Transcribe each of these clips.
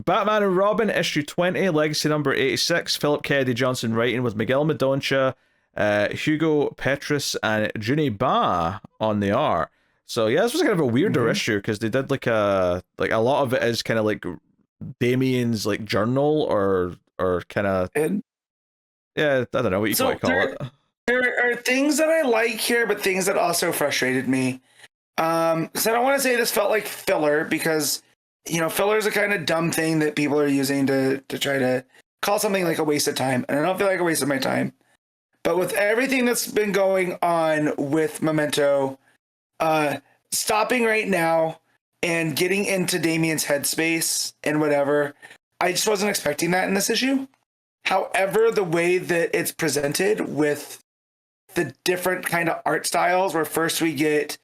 Batman and Robin, issue 20, legacy number 86. Philip Kennedy Johnson writing with Miguel Medoncha, Hugo Petrus, and Juni on the art. So yeah, this was kind of a weirder issue because they did like a lot of it is kind of like Damien's like journal or kind of, yeah, I don't know what you might call it. There are things that I like here, but things that also frustrated me. So I don't want to say this felt like filler because, you know, filler is a kind of dumb thing that people are using to try to call something like a waste of time. And I don't feel like a waste of my time. But with everything that's been going on with Memento, stopping right now and getting into Damien's headspace and whatever, I just wasn't expecting that in this issue. However, the way that it's presented with the different kind of art styles, where first we get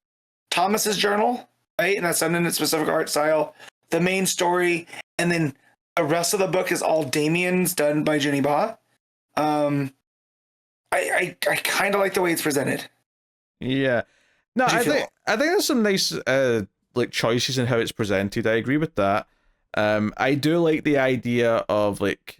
Thomas's journal, right? And that's done in a specific art style, the main story, and then the rest of the book is all Damien's done by Juni Ba. I kind of like the way it's presented. Yeah. No, I think there's some nice like choices in how it's presented. I agree with that. I do like the idea of like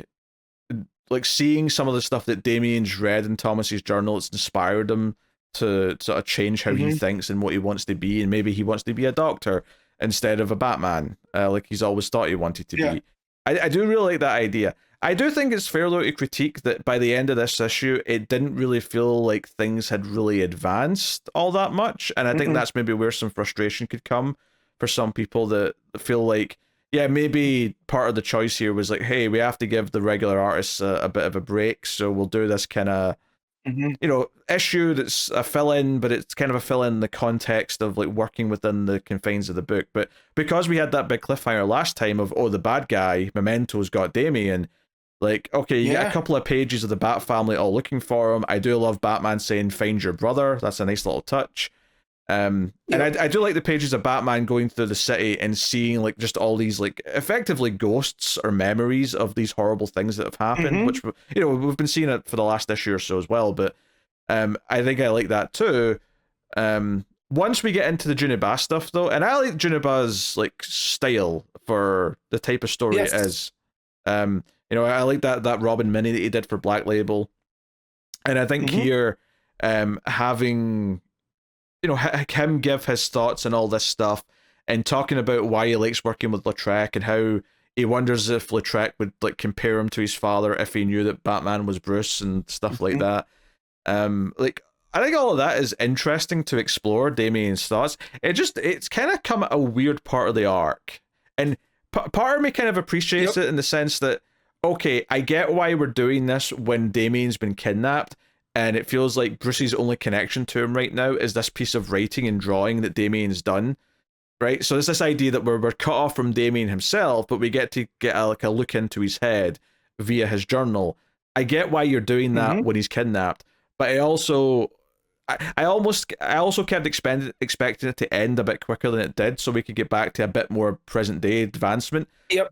seeing some of the stuff that Damien's read in Thomas's journal. It's inspired him to sort of change how he thinks and what he wants to be, and maybe he wants to be a doctor instead of a Batman, like he's always thought he wanted to be. I do really like that idea. I do think it's fair though to critique that by the end of this issue, it didn't really feel like things had really advanced all that much, and I think that's maybe where some frustration could come for some people that feel like, yeah, maybe part of the choice here was like, hey, we have to give the regular artists a bit of a break, so we'll do this kind of, you know, issue that's a fill-in, but it's kind of a fill-in in the context of like working within the confines of the book. But because we had that big cliffhanger last time of, oh, the bad guy, Memento's got Damien, like, okay, you get a couple of pages of the Bat family all looking for him. I do love Batman saying, find your brother. That's a nice little touch. And I do like the pages of Batman going through the city and seeing like just all these like effectively ghosts or memories of these horrible things that have happened, which, you know, we've been seeing it for the last issue or so as well. But I think I like that too. Once we get into the Juni Ba stuff though, and I like Juni Ba's like style for the type of story it is. You know, I like that Robin mini that he did for Black Label, and I think here having, you know, him give his thoughts and all this stuff and talking about why he likes working with Lautrec and how he wonders if Lautrec would like compare him to his father if he knew that Batman was Bruce and stuff like that. Like, I think all of that is interesting to explore Damien's thoughts. It's kind of come at a weird part of the arc, and part of me kind of appreciates it in the sense that, okay, I get why we're doing this when Damien's been kidnapped, and it feels like Bruce's only connection to him right now is this piece of writing and drawing that Damien's done, right? So there's this idea that we're cut off from Damien himself, but we get to get a look into his head via his journal. I get why you're doing that when he's kidnapped, but I also kept expecting it to end a bit quicker than it did, so we could get back to a bit more present day advancement.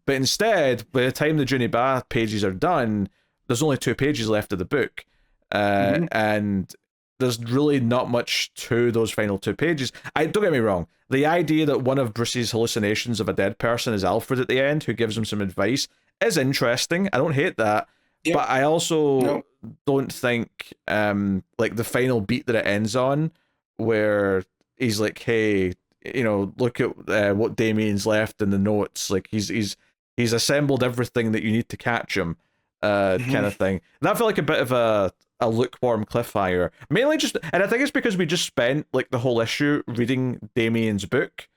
But instead, by the time the Juni Ba pages are done, there's only 2 pages left of the book. And there's really not much to those final 2 pages. Don't get me wrong, the idea that one of Bruce's hallucinations of a dead person is Alfred at the end, who gives him some advice, is interesting. I don't hate that. But I also don't think like the final beat that it ends on, where he's like, hey, you know, look at what Damien's left in the notes, like he's assembled everything that you need to catch him, kind of thing. That felt like a bit of a lukewarm cliffhanger, mainly just, and I think it's because we just spent like the whole issue reading Damien's book.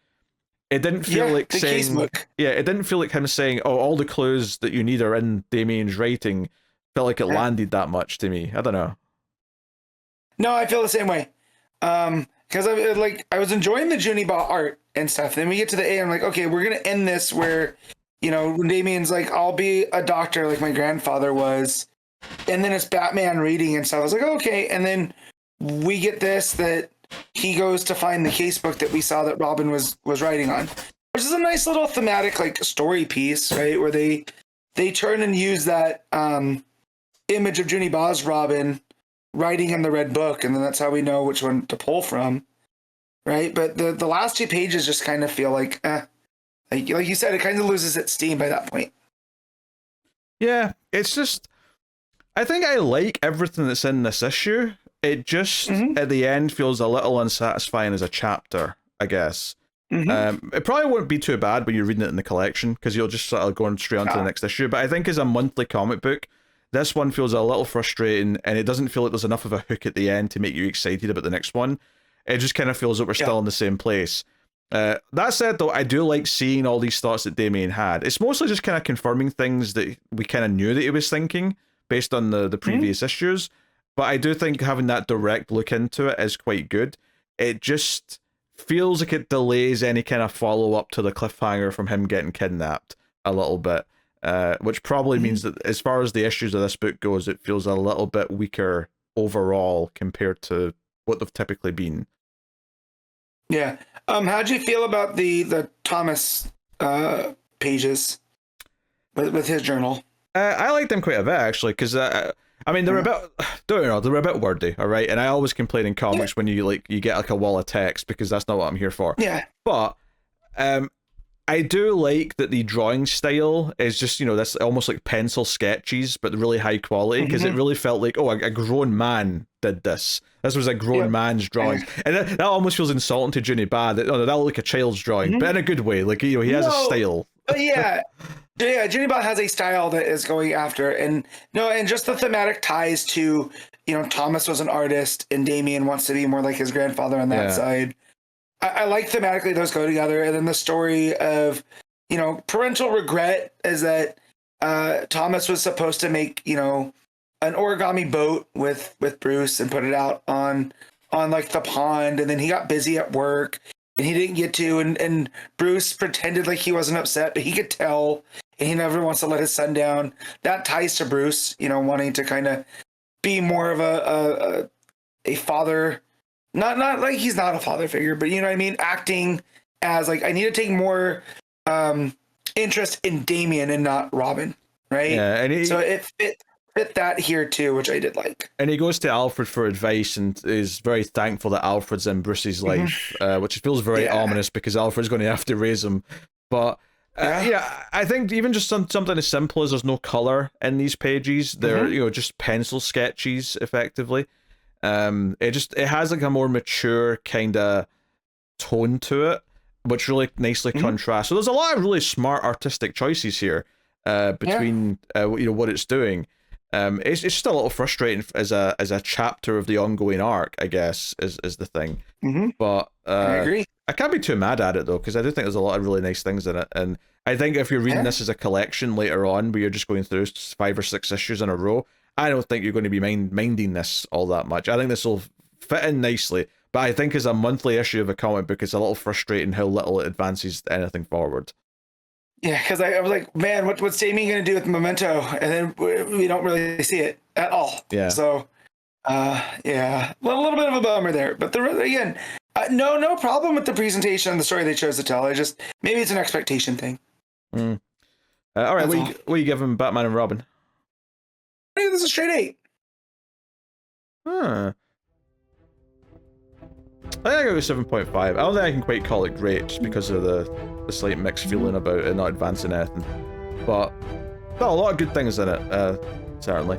It didn't feel like saying, it didn't feel like him saying, oh, all the clues that you need are in Damien's writing. Felt like it landed that much to me. I don't know. No, I feel the same way. Because I was enjoying the Juni Ba art and stuff. Then we get to the A, I'm like, okay, we're gonna end this where, you know, Damien's like, I'll be a doctor like my grandfather was, and then it's Batman reading and stuff. I was like, okay, and then we get this that he goes to find the casebook that we saw that Robin was writing on, which is a nice little thematic like story piece, right? Where they turn and use that image of Juni Ba's Robin writing in the red book, and then that's how we know which one to pull from, right? But the last 2 pages just kind of feel like, like you said, it kind of loses its steam by that point. Yeah, it's just, I think I like everything that's in this issue. It just, at the end, feels a little unsatisfying as a chapter, I guess. It probably won't be too bad when you're reading it in the collection, because you'll just sort of go straight on to the next issue. But I think as a monthly comic book, this one feels a little frustrating, and it doesn't feel like there's enough of a hook at the end to make you excited about the next one. It just kind of feels like we're still in the same place. That said, though, I do like seeing all these thoughts that Damien had. It's mostly just kind of confirming things that we kind of knew that he was thinking based on the previous issues. But I do think having that direct look into it is quite good. It just feels like it delays any kind of follow-up to the cliffhanger from him getting kidnapped a little bit. Which probably means that as far as the issues of this book goes, it feels a little bit weaker overall compared to what they've typically been. Yeah. How'd you feel about the Thomas pages with his journal? I liked them quite a bit, actually, because I mean, they're a bit, they're a bit wordy, all right? And I always complain in comics when you get like a wall of text, because that's not what I'm here for. Yeah. But I do like that the drawing style is just, this almost like pencil sketches, but really high quality, because it really felt like, a grown man did this. This was a grown man's drawing. And that almost feels insulting to Juni Ba. That looked like a child's drawing, but in a good way. Like, he has a style. Yeah. Juni Ba has a style that is going after, and just the thematic ties to, Thomas was an artist and Damien wants to be more like his grandfather on that side. I like thematically those go together. And then the story of, parental regret is that Thomas was supposed to make, an origami boat with Bruce and put it out on like the pond. And then he got busy at work and he didn't get to. And Bruce pretended like he wasn't upset, but he could tell. And he never wants to let his son down. That ties to Bruce, wanting to kind of be more of a father. Not like he's not a father figure, but you know what I mean? Acting as like, I need to take more interest in Damien and not Robin, right? Yeah, and so it fit that here too, which I did like. And he goes to Alfred for advice and is very thankful that Alfred's in Bruce's life, which feels very ominous because Alfred's going to have to raise him. But I think even just something as simple as there's no color in these pages, they're just pencil sketches effectively. It has like a more mature kind of tone to it, which really nicely contrasts. So there's a lot of really smart artistic choices here between what it's doing. It's just a little frustrating as a chapter of the ongoing arc, I guess, is the thing. But I agree. I can't be too mad at it though, because I do think there's a lot of really nice things in it, and I think if you're reading this as a collection later on, where you're just going through 5 or 6 issues in a row, I don't think you're going to be minding this all that much. I think this will fit in nicely, but I think as a monthly issue of a comic book, it's a little frustrating how little it advances anything forward. Yeah, because I was like, man, what's Damien going to do with Memento? And then we don't really see it at all. Yeah. So, a little bit of a bummer there. But again, no problem with the presentation and the story they chose to tell. Maybe it's an expectation thing. All right, what are you giving Batman and Robin? I think this is a straight 8. Huh. I think I go 7.5. I don't think I can quite call it great just because of the slight mixed feeling about it not advancing anything. But a lot of good things in it, certainly.